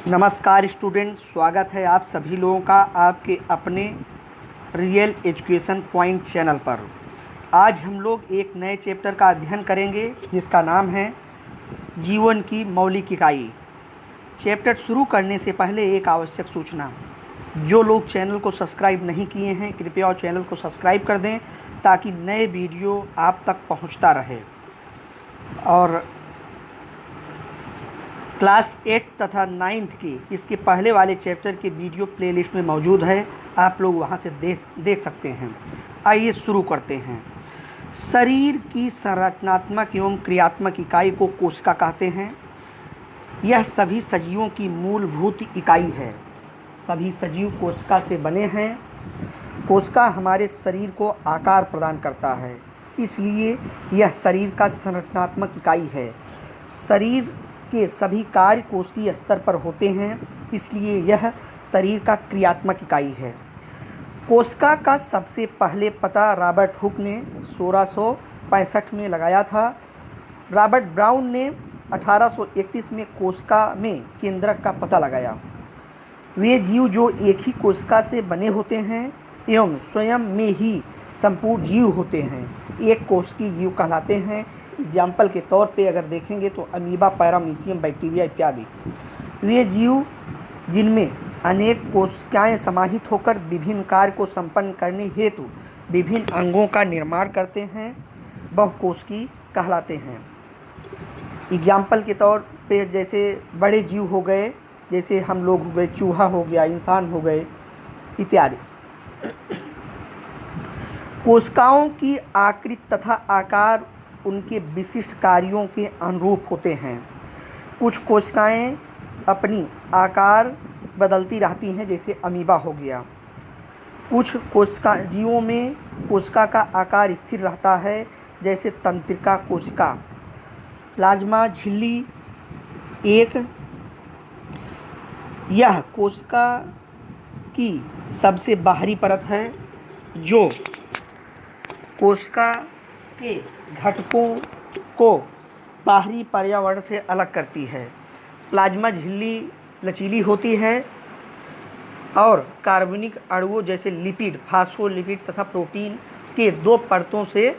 नमस्कार स्टूडेंट, स्वागत है आप सभी लोगों का आपके अपने रियल एजुकेशन पॉइंट चैनल पर। आज हम लोग एक नए चैप्टर का अध्ययन करेंगे जिसका नाम है जीवन की मौलिक इकाई। चैप्टर शुरू करने से पहले एक आवश्यक सूचना, जो लोग चैनल को सब्सक्राइब नहीं किए हैं कृपया चैनल को सब्सक्राइब कर दें ताकि नए वीडियो आप तक पहुंचता रहे। और क्लास 8 तथा 9th की इसके पहले वाले चैप्टर के वीडियो प्लेलिस्ट में मौजूद है, आप लोग वहां से देख सकते हैं। आइए शुरू करते हैं। शरीर की संरचनात्मक एवं क्रियात्मक इकाई को कोशिका कहते हैं। यह सभी सजीवों की मूलभूत इकाई है। सभी सजीव कोशिका से बने हैं। कोशिका हमारे शरीर को आकार प्रदान करता है, इसलिए यह शरीर का संरचनात्मक इकाई है। शरीर के सभी कार्य कोशिकीय स्तर पर होते हैं, इसलिए यह शरीर का क्रियात्मक इकाई है। कोशिका का सबसे पहले पता रॉबर्ट हुक ने 1665 में लगाया था। रॉबर्ट ब्राउन ने 1831 में कोशिका में केंद्रक का पता लगाया। वे जीव जो एक ही कोशिका से बने होते हैं एवं स्वयं में ही संपूर्ण जीव होते हैं, एक कोशिकीय जीव कहलाते हैं। एग्जाम्पल के तौर पे अगर देखेंगे तो अमीबा, पैरामीशियम, बैक्टीरिया इत्यादि वे जीव जिनमें अनेक कोशिकाएं समाहित होकर विभिन्न कार्य को संपन्न करने हेतु विभिन्न अंगों का निर्माण करते हैं, बहुकोशिकीय कहलाते हैं। एग्जाम्पल के तौर पे जैसे बड़े जीव हो गए, जैसे हम लोग हो गए, चूहा हो गया, इंसान हो गए इत्यादि। कोशिकाओं की आकृति तथा आकार उनके विशिष्ट कार्यों के अनुरूप होते हैं। कुछ कोशिकाएं अपनी आकार बदलती रहती हैं, जैसे अमीबा हो गया। कुछ कोशिका जीवों में कोशिका का आकार स्थिर रहता है, जैसे तंत्रिका कोशिका। प्लाज्मा झिल्ली यह कोशिका की सबसे बाहरी परत है जो कोशिका के घटकों को बाहरी पर्यावरण से अलग करती है। प्लाज्मा झिल्ली लचीली होती है और कार्बनिक अणुओं जैसे लिपिड, फास्फोलिपिड तथा प्रोटीन के दो परतों से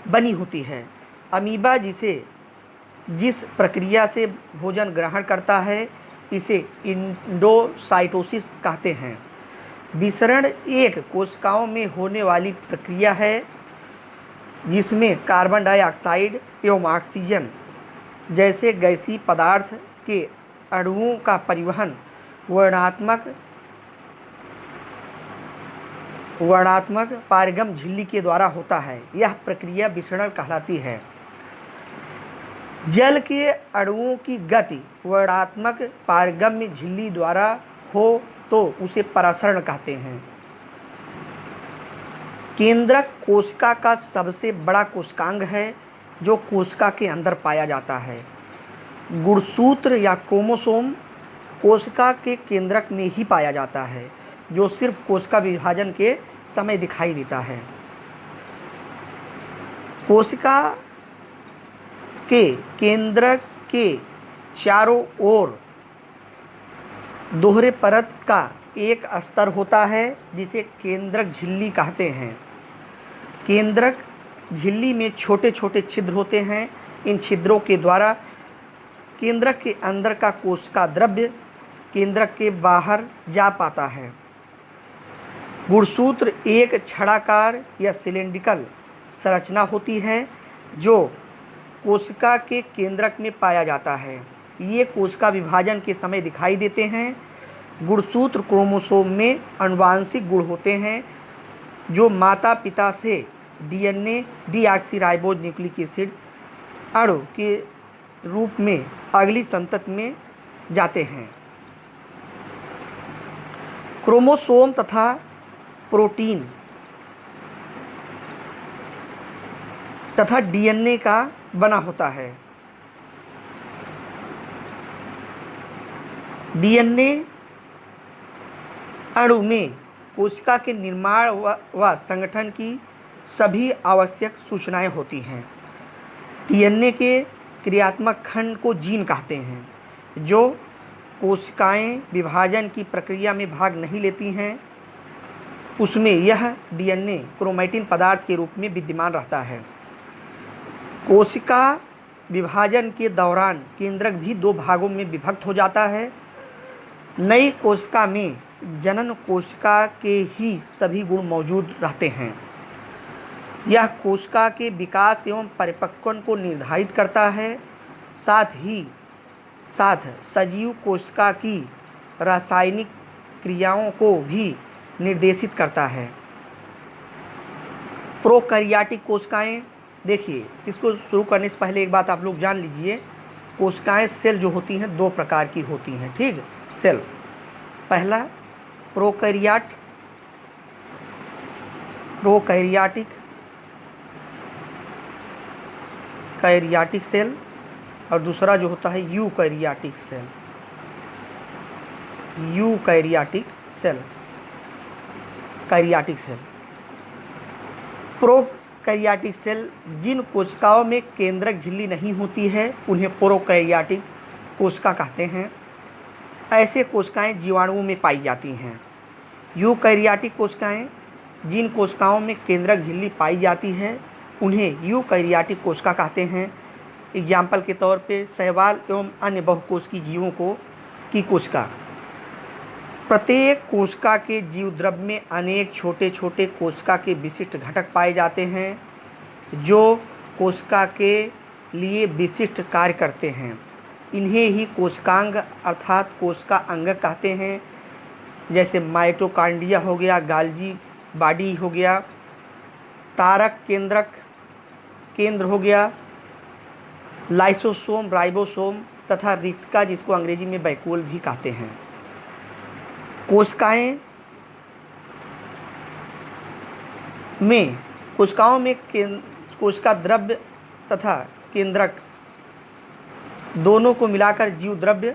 बनी होती है। अमीबा जिस प्रक्रिया से भोजन ग्रहण करता है इसे इंडोसाइटोसिस कहते हैं। विसरण एक कोशिकाओं में होने वाली प्रक्रिया है जिसमें कार्बन डाइऑक्साइड एवं ऑक्सीजन जैसे गैसीय पदार्थ के अणुओं का परिवहन वर्णात्मक पारगम झिल्ली के द्वारा होता है। यह प्रक्रिया विसरण कहलाती है। जल के अणुओं की गति वर्णात्मक पारगम्य झिल्ली द्वारा हो तो उसे परासरण कहते हैं। केंद्रक कोशिका का सबसे बड़ा कोशिकांग है जो कोशिका के अंदर पाया जाता है। गुणसूत्र या क्रोमोसोम कोशिका के केंद्रक में ही पाया जाता है, जो सिर्फ कोशिका विभाजन के समय दिखाई देता है। कोशिका के केंद्रक के चारों ओर दोहरे परत का एक स्तर होता है जिसे केंद्रक झिल्ली कहते हैं। केंद्रक झिल्ली में छोटे छोटे छिद्र होते हैं। इन छिद्रों के द्वारा केंद्रक के अंदर का कोशिका द्रव्य केंद्रक के बाहर जा पाता है। गुणसूत्र एक छड़ाकार या सिलेंड्रिकल संरचना होती है जो कोशिका के केंद्रक में पाया जाता है। ये कोशिका विभाजन के समय दिखाई देते हैं। गुणसूत्र क्रोमोसोम में आनुवांशिक गुण होते हैं जो माता पिता से डीएनए डीऑक्सीराइबोज न्यूक्लिक एसिड अणु के रूप में अगली संतति में जाते हैं। क्रोमोसोम तथा प्रोटीन तथा डीएनए का बना होता है। डीएनए अणु में कोशिका के निर्माण व संगठन की सभी आवश्यक सूचनाएं होती हैं। डीएनए के क्रियात्मक खंड को जीन कहते हैं, जो कोशिकाएं विभाजन की प्रक्रिया में भाग नहीं लेती हैं उसमें यह डीएनए क्रोमैटिन पदार्थ के रूप में विद्यमान रहता है। कोशिका विभाजन के दौरान केंद्रक भी दो भागों में विभक्त हो जाता है। नई कोशिका में जनन कोशिका के ही सभी गुण मौजूद रहते हैं। यह कोशिका के विकास एवं परिपक्वन को निर्धारित करता है, साथ सजीव कोशिका की रासायनिक क्रियाओं को भी निर्देशित करता है। प्रोकैरियोटिक कोशिकाएं, देखिए इसको शुरू करने से पहले एक बात आप लोग जान लीजिए, कोशिकाएं सेल जो होती हैं दो प्रकार की होती हैं, ठीक। सेल, पहला कैरियाटिक सेल और दूसरा जो होता है यूकैरियोटिक सेल। प्रोकैरियोटिक सेल जिन कोशिकाओं में केंद्रक झिल्ली नहीं होती है उन्हें प्रोकैरियोटिक कोशिका कहते हैं। ऐसे कोशिकाएं जीवाणुओं में पाई जाती हैं। यूकैरियोटिक कोशिकाएं जिन कोशिकाओं में केंद्रक झिल्ली पाई जाती है उन्हें यूकैरियोटिक कोशिका कहते हैं। एग्जाम्पल के तौर पे शैवाल एवं अन्य बहुकोशिकीय जीवों की कोशिका। प्रत्येक कोशिका के जीव द्रव्य में अनेक छोटे छोटे कोशिका के विशिष्ट घटक पाए जाते हैं जो कोशिका के लिए विशिष्ट कार्य करते हैं। इन्हें ही कोशिकांग अर्थात कोशिका अंग कहते हैं, जैसे माइटोकॉन्ड्रिया हो गया, गाल्गी बॉडी हो गया, तारक केंद्र हो गया, लाइसोसोम, राइबोसोम तथा रिक्तिका जिसको अंग्रेजी में वैक्यूल भी कहते हैं। कोशिकाओं में कोशिका द्रव्य तथा केंद्रक दोनों को मिलाकर जीव द्रव्य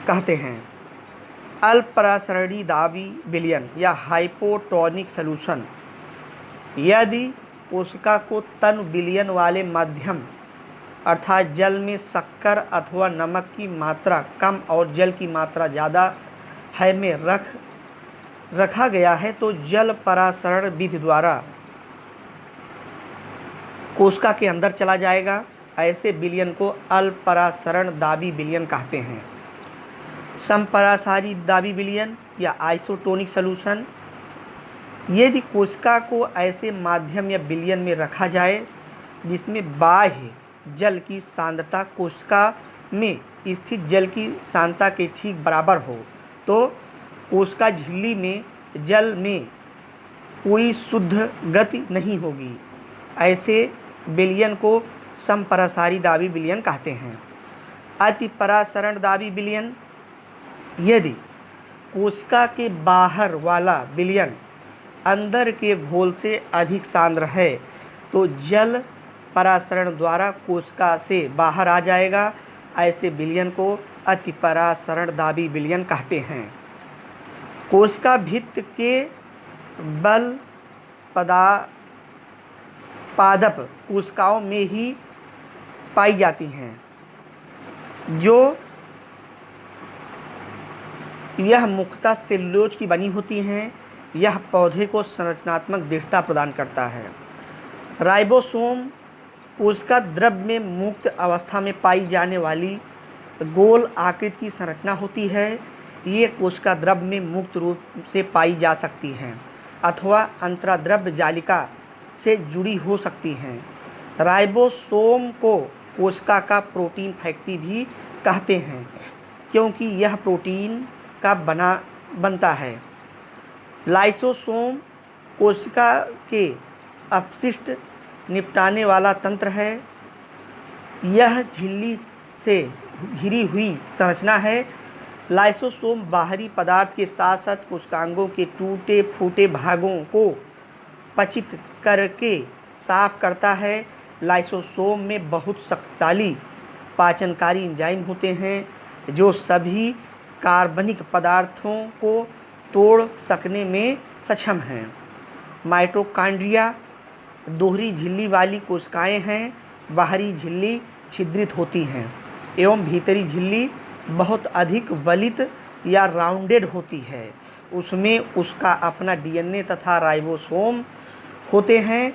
कहते हैं। अल्पराशरणीय दाबी विलयन या हाइपोटोनिक सॉल्यूशन, यदि कोशिका को तन विलयन वाले माध्यम अर्थात जल में शक्कर अथवा नमक की मात्रा कम और जल की मात्रा ज़्यादा है में रखा गया है तो जल परासरण विधि द्वारा कोशिका के अंदर चला जाएगा। ऐसे विलयन को अल्पराशरण दाबी विलयन कहते हैं। समपरासारी दाबी विलयन या आइसोटोनिक सॉल्यूशन, यदि कोशिका को ऐसे माध्यम या विलयन में रखा जाए जिसमें बाह्य जल की सांद्रता कोशिका में स्थित जल की सांद्रता के ठीक बराबर हो तो कोशिका झिल्ली में जल में कोई शुद्ध गति नहीं होगी। ऐसे विलयन को समपरासारी दाबी विलयन कहते हैं। अतिपरासरण दाबी विलयन, यदि कोशिका के बाहर वाला विलयन अंदर के घोल से अधिक सांद्र है तो जल परासरण द्वारा कोशिका से बाहर आ जाएगा। ऐसे विलयन को अतिपरासरण दाबी विलयन कहते हैं। कोशिका भित्त के बल पादप कोशिकाओं में ही पाई जाती हैं, जो यह मुख्यतः सेल्यूलोज की बनी होती हैं। यह पौधे को संरचनात्मक दृढ़ता प्रदान करता है। राइबोसोम कोशिका द्रव्य में मुक्त अवस्था में पाई जाने वाली गोल आकृति की संरचना होती है। ये कोशिका द्रव्य में मुक्त रूप से पाई जा सकती हैं अथवा अंतराद्रव्य जालिका से जुड़ी हो सकती हैं। राइबोसोम को कोशिका का प्रोटीन फैक्ट्री भी कहते हैं क्योंकि यह प्रोटीन का बनता है। लाइसोसोम कोशिका के अपशिष्ट निपटाने वाला तंत्र है। यह झिल्ली से घिरी हुई संरचना है। लाइसोसोम बाहरी पदार्थ के साथ साथ कोशिकांगों के टूटे फूटे भागों को पचित करके साफ करता है। लाइसोसोम में बहुत शक्तिशाली पाचनकारी एंजाइम होते हैं जो सभी कार्बनिक पदार्थों को तोड़ सकने में सक्षम हैं। माइटोकॉन्ड्रिया दोहरी झिल्ली वाली कोशिकाएं हैं। बाहरी झिल्ली छिद्रित होती हैं एवं भीतरी झिल्ली बहुत अधिक वलित या राउंडेड होती है। उसमें उसका अपना डीएनए तथा राइबोसोम होते हैं।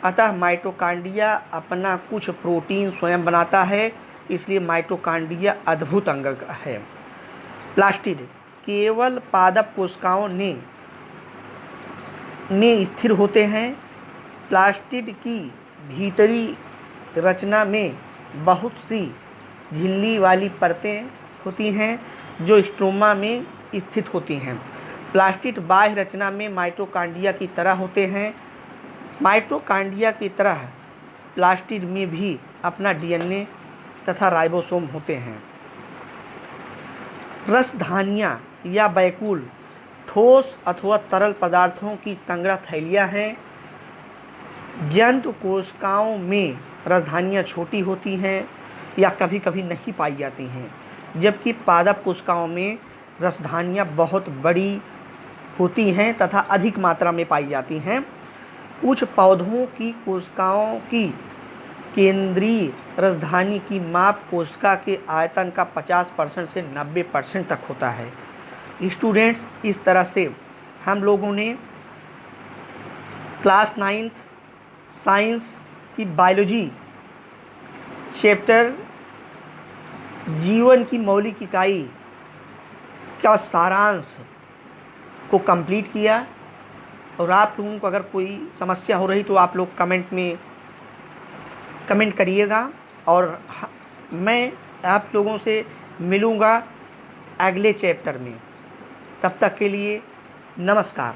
अतः माइटोकांड्रिया अपना कुछ प्रोटीन स्वयं बनाता है, इसलिए माइटोकांड्रिया अद्भुत अंग है। प्लास्टिड केवल पादप कोशिकाओं में स्थिर होते हैं। प्लास्टिड की भीतरी रचना में बहुत सी झिल्ली वाली परतें होती हैं जो स्ट्रोमा में स्थित होती हैं। प्लास्टिड बाह्य रचना में माइटोकांड्रिया की तरह होते हैं। माइटोकांड्रिया की तरह प्लास्टिड में भी अपना डीएनए तथा राइबोसोम होते हैं। रसधानियाँ या वैक्यूल ठोस अथवा तरल पदार्थों की संग्रह थैलियाँ हैं। जंतु कोशिकाओं में रसधानियाँ छोटी होती हैं या कभी कभी नहीं पाई जाती हैं, जबकि पादप कोशिकाओं में रसधानियाँ बहुत बड़ी होती हैं तथा अधिक मात्रा में पाई जाती हैं। कुछ पौधों की कोशिकाओं की केंद्रीय रसधानी की माप कोशिका के आयतन का 50% से 90% तक होता है। स्टूडेंट्स, इस तरह से हम लोगों ने क्लास 9th साइंस की बायोलॉजी चैप्टर जीवन की मौलिक इकाई का सारांश को कंप्लीट किया। और आप लोगों को अगर कोई समस्या हो रही तो आप लोग कमेंट में कमेंट करिएगा, और मैं आप लोगों से मिलूँगा अगले चैप्टर में। तब तक के लिए नमस्कार।